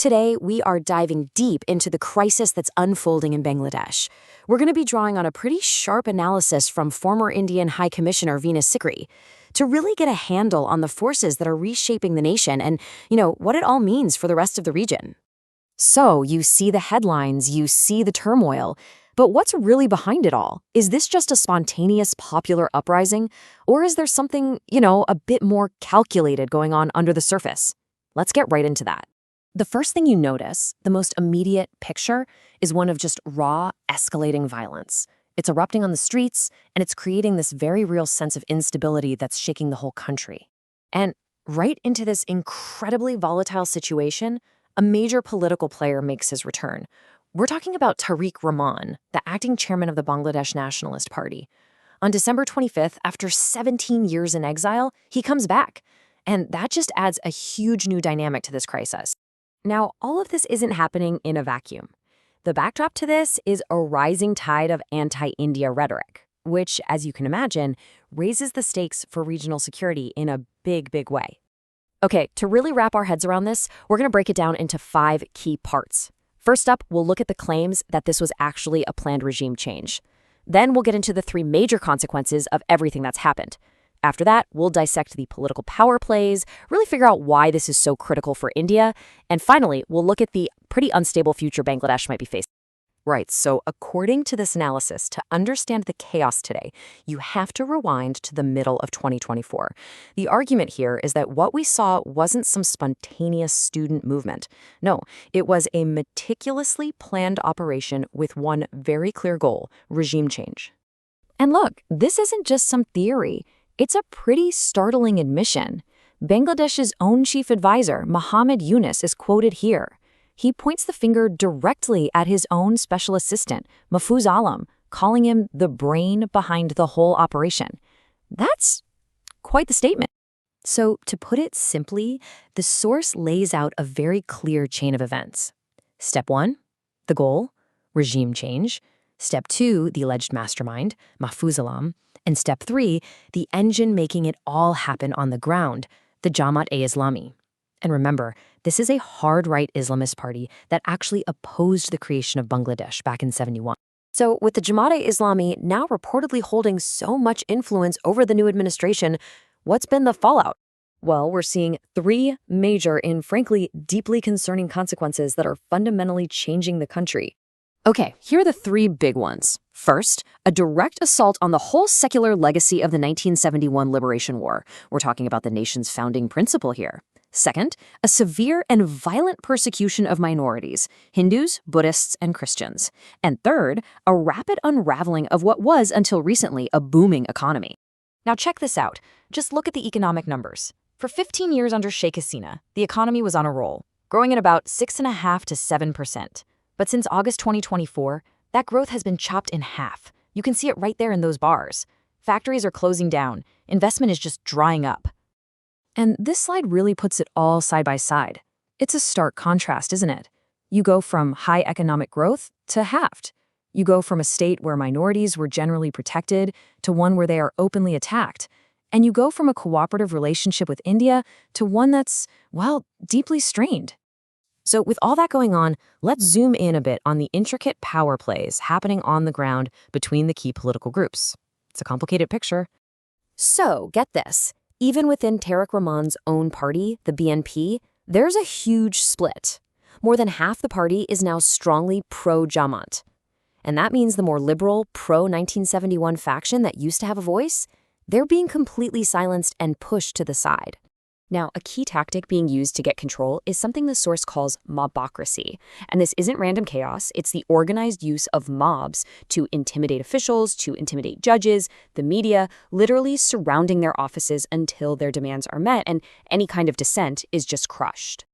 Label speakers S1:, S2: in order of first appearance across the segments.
S1: Today, we are diving deep into the crisis that's unfolding in Bangladesh. We're going to be drawing on a pretty sharp analysis from former Indian High Commissioner Venus Sikri to really get a handle on the forces that are reshaping the nation and, what it all means for the rest of the region. So, you see the headlines, you see the turmoil, but what's really behind it all? Is this just a spontaneous popular uprising, or is there something, a bit more calculated going on under the surface? Let's get right into that. The first thing you notice, the most immediate picture, is one of just raw, escalating violence. It's erupting on the streets, and it's creating this very real sense of instability that's shaking the whole country. And right into this incredibly volatile situation, a major political player makes his return. We're talking about Tarique Rahman, the acting chairman of the Bangladesh Nationalist Party. On December 25th, after 17 years in exile, he comes back. And that just adds a huge new dynamic to this crisis. Now, all of this isn't happening in a vacuum. The backdrop to this is a rising tide of anti-India rhetoric, which, as you can imagine, raises the stakes for regional security in a big, big way. Okay, to really wrap our heads around this, we're going to break it down into 5 key parts. First up, we'll look at the claims that this was actually a planned regime change. Then we'll get into the 3 major consequences of everything that's happened. After that, we'll dissect the political power plays, really figure out why this is so critical for India, and finally, we'll look at the pretty unstable future Bangladesh might be facing. Right, so according to this analysis, to understand the chaos today, you have to rewind to the middle of 2024. The argument here is that what we saw wasn't some spontaneous student movement. No, it was a meticulously planned operation with one very clear goal: regime change. And look, this isn't just some theory. It's a pretty startling admission. Bangladesh's own chief advisor, Mohammed Yunus, is quoted here. He points the finger directly at his own special assistant, Mahfouz Alam, calling him the brain behind the whole operation. That's quite the statement. So, to put it simply, the source lays out a very clear chain of events. Step 1, the goal, regime change. Step 2, the alleged mastermind, Mahfouz Alam. And step 3, the engine making it all happen on the ground, the Jamaat-e-Islami. And remember, this is a hard-right Islamist party that actually opposed the creation of Bangladesh back in '71. So with the Jamaat-e-Islami now reportedly holding so much influence over the new administration, what's been the fallout? Well, we're seeing 3 major and frankly deeply concerning consequences that are fundamentally changing the country. Okay, here are the 3 big ones. First, a direct assault on the whole secular legacy of the 1971 Liberation War. We're talking about the nation's founding principle here. Second, a severe and violent persecution of minorities, Hindus, Buddhists, and Christians. And third, a rapid unraveling of what was, until recently, a booming economy. Now check this out. Just look at the economic numbers. For 15 years under Sheikh Hasina, the economy was on a roll, growing at about 6.5% to 7%. But since August 2024, that growth has been chopped in half. You can see it right there in those bars. Factories are closing down. Investment is just drying up. And this slide really puts it all side by side. It's a stark contrast, isn't it? You go from high economic growth to halved. You go from a state where minorities were generally protected to one where they are openly attacked. And you go from a cooperative relationship with India to one that's, deeply strained. So with all that going on, let's zoom in a bit on the intricate power plays happening on the ground between the key political groups. It's a complicated picture. So, get this. Even within Tarique Rahman's own party, the BNP, there's a huge split. More than half the party is now strongly pro-Jamaat. And that means the more liberal, pro-1971 faction that used to have a voice, they're being completely silenced and pushed to the side. Now, a key tactic being used to get control is something the source calls mobocracy. And this isn't random chaos, it's the organized use of mobs to intimidate officials, to intimidate judges, the media, literally surrounding their offices until their demands are met and any kind of dissent is just crushed.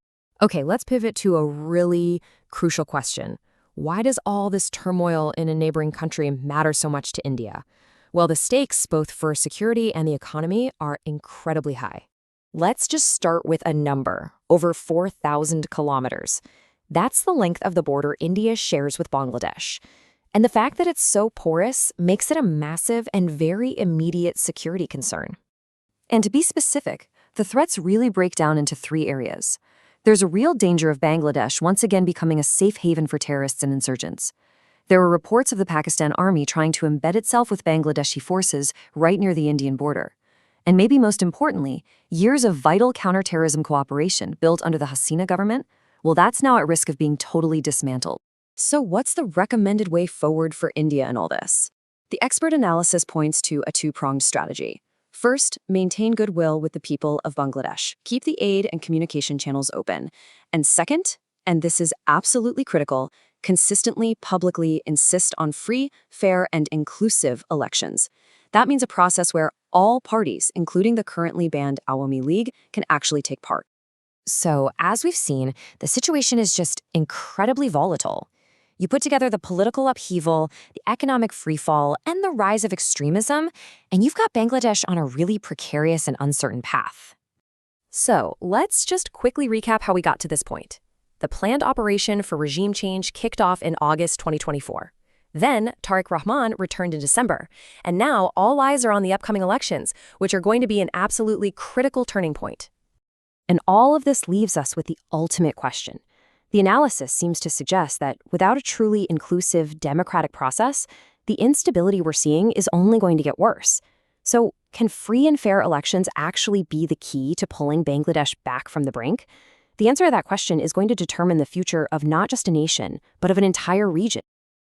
S1: Okay, let's pivot to a really crucial question. Why does all this turmoil in a neighboring country matter so much to India? Well, the stakes, both for security and the economy, are incredibly high. Let's just start with a number, over 4,000 kilometers. That's the length of the border India shares with Bangladesh. And the fact that it's so porous makes it a massive and very immediate security concern. And to be specific, the threats really break down into 3 areas.
S2: There's a real danger of Bangladesh once again becoming a safe haven for terrorists and insurgents. There were reports of the Pakistan army trying to embed itself with Bangladeshi forces right near the Indian border. And maybe most importantly, years of vital counterterrorism cooperation built under the Hasina government, well, that's now at risk of being totally dismantled.
S1: So what's the recommended way forward for India in all this? The expert analysis points to a two-pronged strategy. First, maintain goodwill with the people of Bangladesh. Keep the aid and communication channels open. And second, and this is absolutely critical, consistently, publicly insist on free, fair, and inclusive elections. That means a process where all parties, including the currently banned Awami League, can actually take part. So, as we've seen, the situation is just incredibly volatile. You put together the political upheaval, the economic freefall, and the rise of extremism, and you've got Bangladesh on a really precarious and uncertain path. So, let's just quickly recap how we got to this point. The planned operation for regime change kicked off in August 2024. Then, Tarique Rahman returned in December. And now, all eyes are on the upcoming elections, which are going to be an absolutely critical turning point. And all of this leaves us with the ultimate question. The analysis seems to suggest that without a truly inclusive democratic process, the instability we're seeing is only going to get worse. So, can free and fair elections actually be the key to pulling Bangladesh back from the brink? The answer to that question is going to determine the future of not just a nation, but of an entire region.